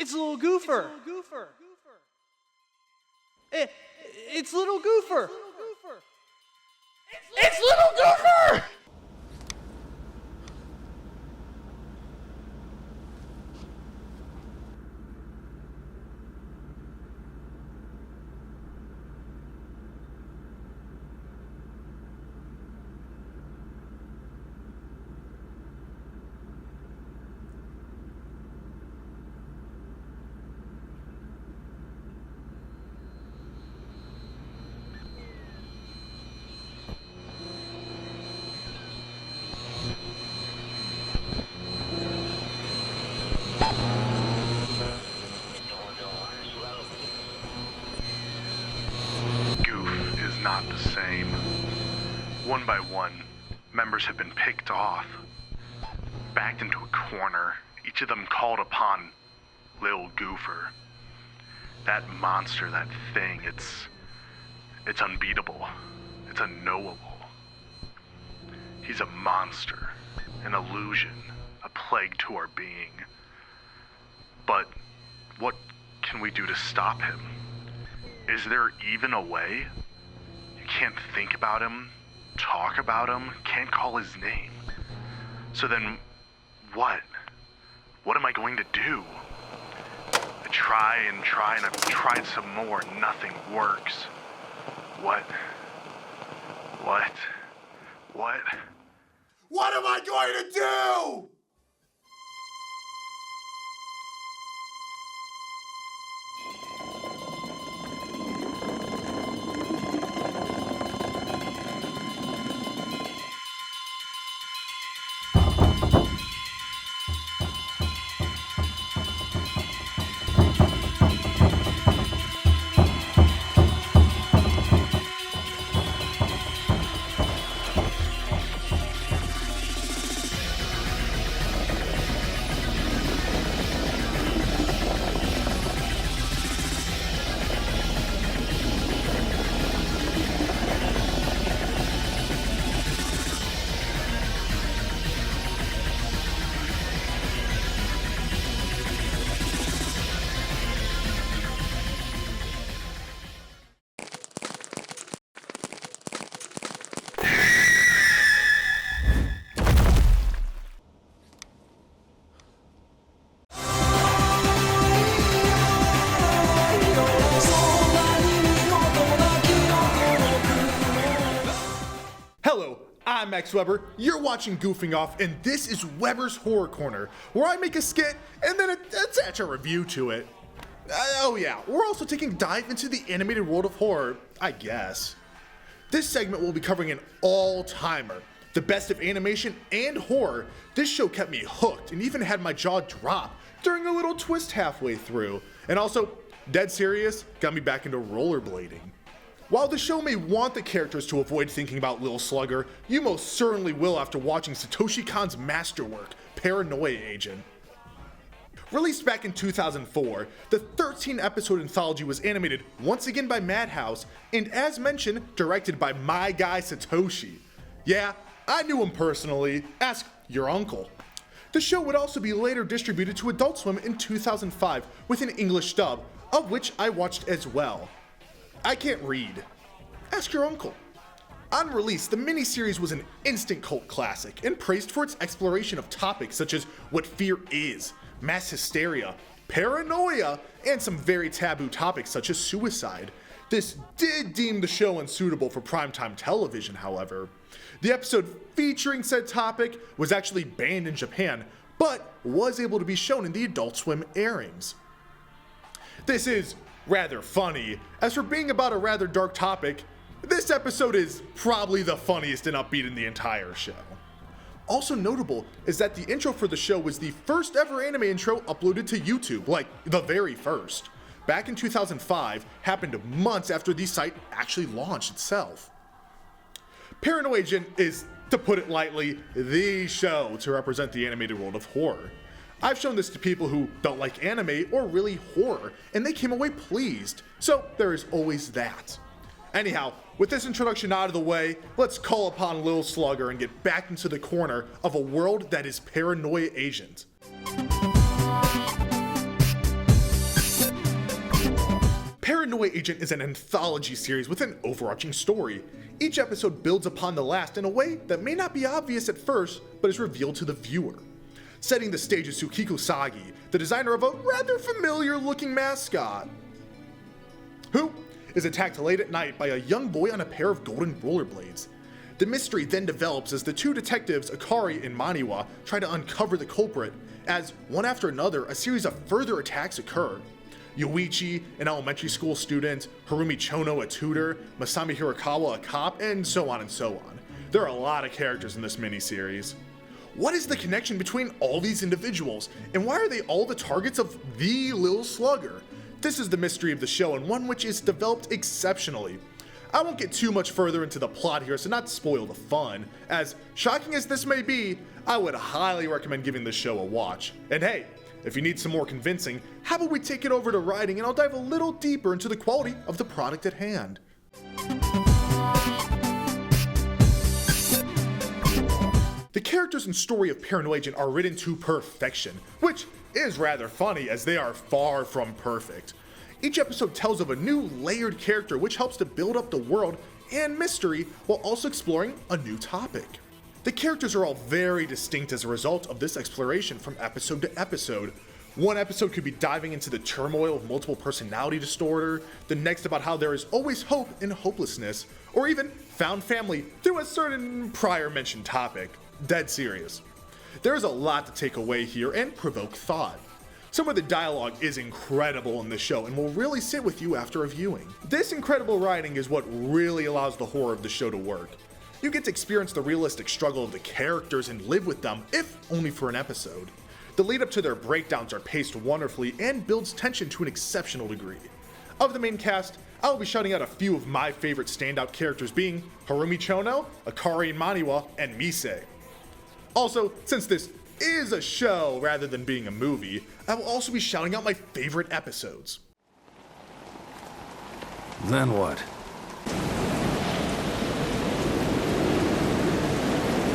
It's little Goofer. It's little Goofer. It's little Goofer! Not the same. One by one, members have been picked off, backed into a corner, each of them called upon Lil Goofer. That monster, that thing, it's unbeatable. It's unknowable. He's a monster, an illusion, a plague to our being. But what can we do to stop him? Is there even a way? Can't think about him, talk about him, can't call his name. So then, what? What am I going to do? I try and I've tried some more, nothing works. What? What am I going to do? I'm Max Weber, you're watching Goofing Off, and this is Weber's Horror Corner, where I make a skit and then attach a review to it. Oh yeah, we're also taking a dive into the animated world of horror, I guess. This segment will be covering an all-timer, the best of animation and horror. This show kept me hooked and even had my jaw drop during a little twist halfway through. And also, dead serious, got me back into rollerblading. While the show may want the characters to avoid thinking about Lil Slugger, you most certainly will after watching Satoshi Kon's masterwork, Paranoia Agent. Released back in 2004, the 13-episode anthology was animated once again by Madhouse, and as mentioned, directed by my guy Satoshi. Yeah, I knew him personally, ask your uncle. The show would also be later distributed to Adult Swim in 2005 with an English dub, of which I watched as well. I can't read. Ask your uncle. On release, the miniseries was an instant cult classic and praised for its exploration of topics such as what fear is, mass hysteria, paranoia, and some very taboo topics such as suicide. This did deem the show unsuitable for primetime television, however. The episode featuring said topic was actually banned in Japan, but was able to be shown in the Adult Swim airings. This is rather funny. As for being about a rather dark topic, this episode is probably the funniest and upbeat in the entire show. Also notable is that the intro for the show was the first ever anime intro uploaded to YouTube, like the very first. Back in 2005, happened months after the site actually launched itself. Paranoia Agent is, to put it lightly, the show to represent the animated world of horror. I've shown this to people who don't like anime or really horror, and they came away pleased, so there is always that. Anyhow, with this introduction out of the way, let's call upon Lil Slugger and get back into the corner of a world that is Paranoia Agent. Paranoia Agent is an anthology series with an overarching story. Each episode builds upon the last in a way that may not be obvious at first, but is revealed to the viewer. Setting the stage is Tsukiko Sagi, the designer of a rather familiar looking mascot, who is attacked late at night by a young boy on a pair of golden rollerblades. The mystery then develops as the two detectives, Akari and Maniwa, try to uncover the culprit, as one after another, a series of further attacks occur. Yoichi, an elementary school student, Harumi Chono, a tutor, Masami Hirakawa, a cop, and so on and so on. There are a lot of characters in this miniseries. What is the connection between all these individuals, and why are they all the targets of the Lil Slugger? This is the mystery of the show, and one which is developed exceptionally. I won't get too much further into the plot here, so not to spoil the fun, as shocking as this may be, I would highly recommend giving this show a watch. And hey, if you need some more convincing, how about we take it over to writing and I'll dive a little deeper into the quality of the product at hand. The characters and story of Paranoia Agent are written to perfection, which is rather funny as they are far from perfect. Each episode tells of a new layered character which helps to build up the world and mystery while also exploring a new topic. The characters are all very distinct as a result of this exploration from episode to episode. One episode could be diving into the turmoil of multiple personality disorder, the next about how there is always hope in hopelessness, or even found family through a certain prior mentioned topic. Dead serious. There is a lot to take away here and provoke thought. Some of the dialogue is incredible in this show and will really sit with you after a viewing. This incredible writing is what really allows the horror of the show to work. You get to experience the realistic struggle of the characters and live with them, if only for an episode. The lead up to their breakdowns are paced wonderfully and builds tension to an exceptional degree. Of the main cast, I will be shouting out a few of my favorite standout characters being Harumi Chono, Akari and Maniwa, and Mise. Also, since this is a show rather than being a movie, I will also be shouting out my favorite episodes. Then what?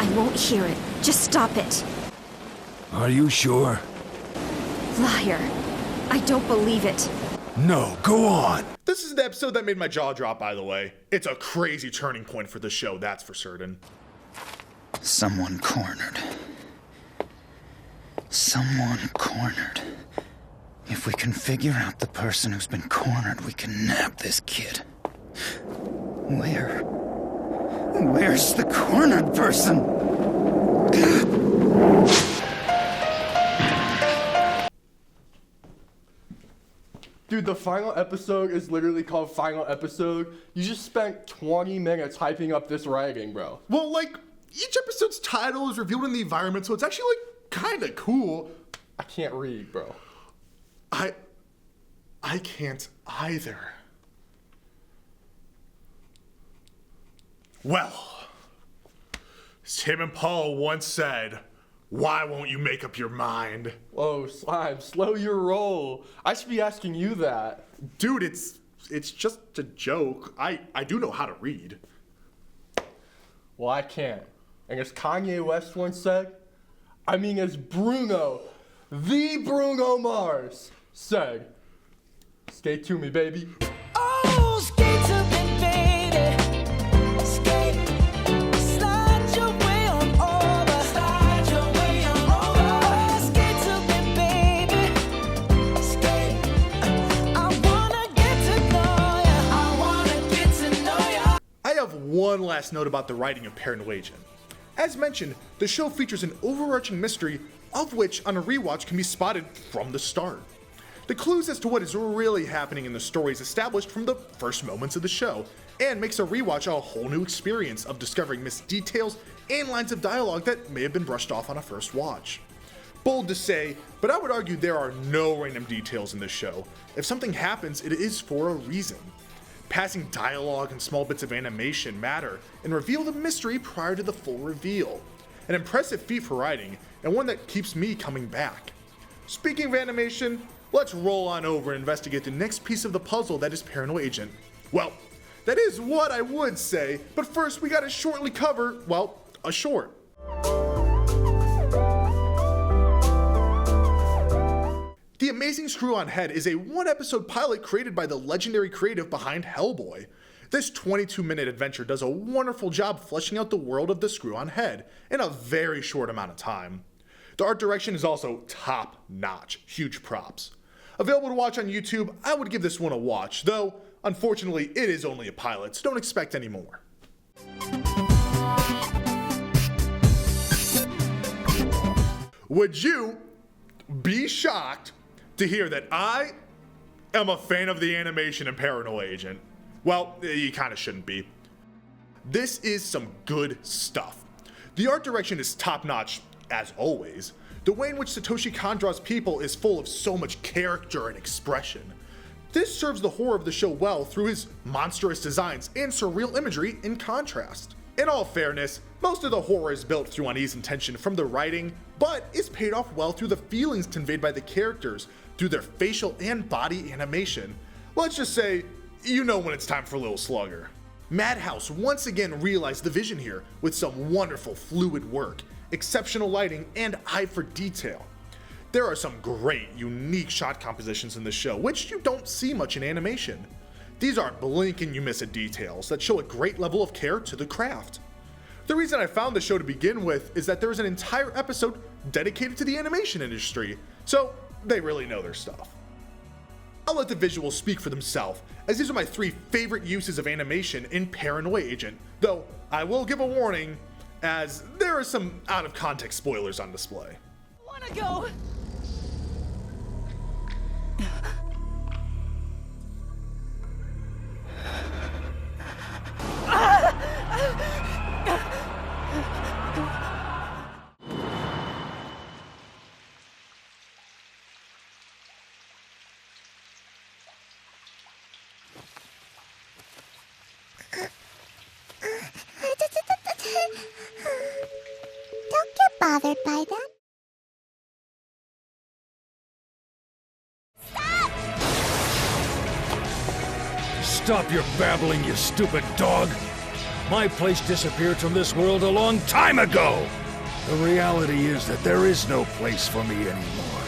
I won't hear it. Just stop it. Are you sure? Liar. I don't believe it. No, go on. This is the episode that made my jaw drop, by the way. It's a crazy turning point for the show, that's for certain. Someone cornered. Someone cornered. If we can figure out the person who's been cornered, we can nab this kid. Where's the cornered person? Dude, the final episode is literally called Final Episode. You just spent 20 minutes hyping up this writing, bro. Well, like, each episode's title is revealed in the environment, so it's actually, like, kinda cool. I can't read, bro. I can't either. Well, as Tim and Paul once said, why won't you make up your mind? Whoa, Slime, slow your roll. I should be asking you that. Dude, it's just a joke. I do know how to read. Well, I can't. And as Kanye West once said, as Bruno, the Bruno Mars, said, skate to me, baby. Oh, skate to me, baby. Skate, slide your way on over. Slide your way on over. Oh, skate to me, baby. Skate, I wanna get to know ya. I wanna get to know ya. I have one last note about the writing of Paranoia Agent. As mentioned, the show features an overarching mystery, of which on a rewatch can be spotted from the start. The clues as to what is really happening in the story is established from the first moments of the show, and makes a rewatch a whole new experience of discovering missed details and lines of dialogue that may have been brushed off on a first watch. Bold to say, but I would argue there are no random details in this show. If something happens, it is for a reason. Passing dialogue and small bits of animation matter and reveal the mystery prior to the full reveal. An impressive feat for writing, and one that keeps me coming back. Speaking of animation, let's roll on over and investigate the next piece of the puzzle that is Paranoia Agent. Well, that is what I would say, but first we gotta shortly cover, well, a short. The Amazing Screw-On Head is a one-episode pilot created by the legendary creative behind Hellboy. This 22-minute adventure does a wonderful job fleshing out the world of the Screw-On Head in a very short amount of time. The art direction is also top-notch, huge props. Available to watch on YouTube, I would give this one a watch, though unfortunately it is only a pilot, so don't expect any more. Would you be shocked to hear that I am a fan of the animation in Paranoia Agent? Well, you kind of shouldn't be. This is some good stuff. The art direction is top-notch, as always. The way in which Satoshi Kon draws people is full of so much character and expression. This serves the horror of the show well through his monstrous designs and surreal imagery in contrast. In all fairness, most of the horror is built through unease and tension from the writing, but is paid off well through the feelings conveyed by the characters through their facial and body animation. Let's just say, you know when it's time for Lil Slugger. Madhouse once again realized the vision here with some wonderful fluid work, exceptional lighting, and eye for detail. There are some great, unique shot compositions in the show, which you don't see much in animation. These are blink and you miss it details that show a great level of care to the craft. The reason I found the show to begin with is that there is an entire episode dedicated to the animation industry, so they really know their stuff. I'll let the visuals speak for themselves, as these are my 3 favorite uses of animation in Paranoia Agent, though I will give a warning, as there are some out of context spoilers on display. Wanna go? Don't get bothered by that. Stop your babbling, you stupid dog! My place disappeared from this world a long time ago! The reality is that there is no place for me anymore.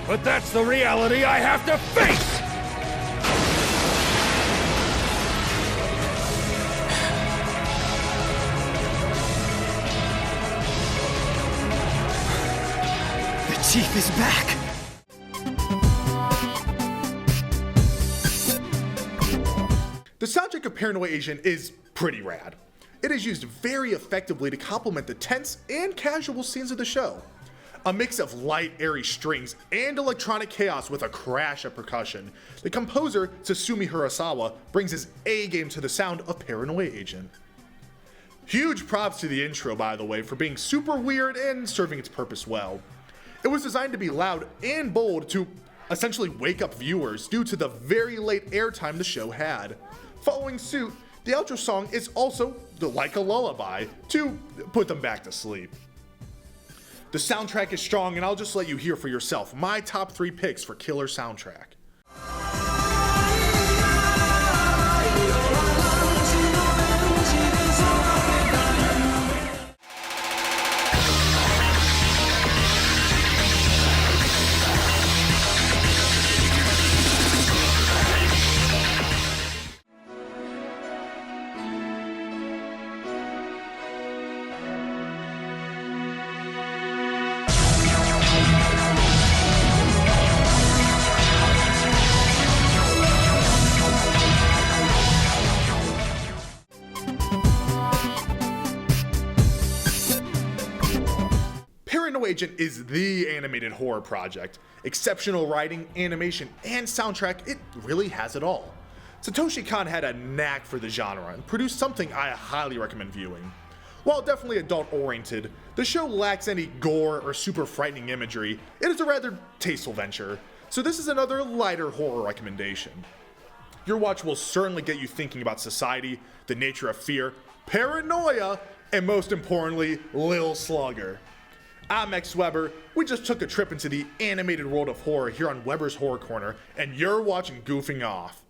But that's the reality I have to face! The Chief is back! The soundtrack of Paranoia Agent is pretty rad. It is used very effectively to complement the tense and casual scenes of the show. A mix of light, airy strings and electronic chaos with a crash of percussion, the composer Tsusumi Hirasawa brings his A-game to the sound of Paranoia Agent. Huge props to the intro, by the way, for being super weird and serving its purpose well. It was designed to be loud and bold to essentially wake up viewers due to the very late airtime the show had. Following suit, the outro song is also like a lullaby to put them back to sleep. The soundtrack is strong, and I'll just let you hear for yourself my top 3 picks for killer soundtrack. Paranoia Agent is the animated horror project. Exceptional writing, animation, and soundtrack, it really has it all. Satoshi Kon had a knack for the genre and produced something I highly recommend viewing. While definitely adult-oriented, the show lacks any gore or super frightening imagery. It is a rather tasteful venture, so this is another lighter horror recommendation. Your watch will certainly get you thinking about society, the nature of fear, paranoia, and most importantly, Lil Slugger. I'm X Weber. We just took a trip into the animated world of horror here on Weber's Horror Corner, and you're watching Goofing Off.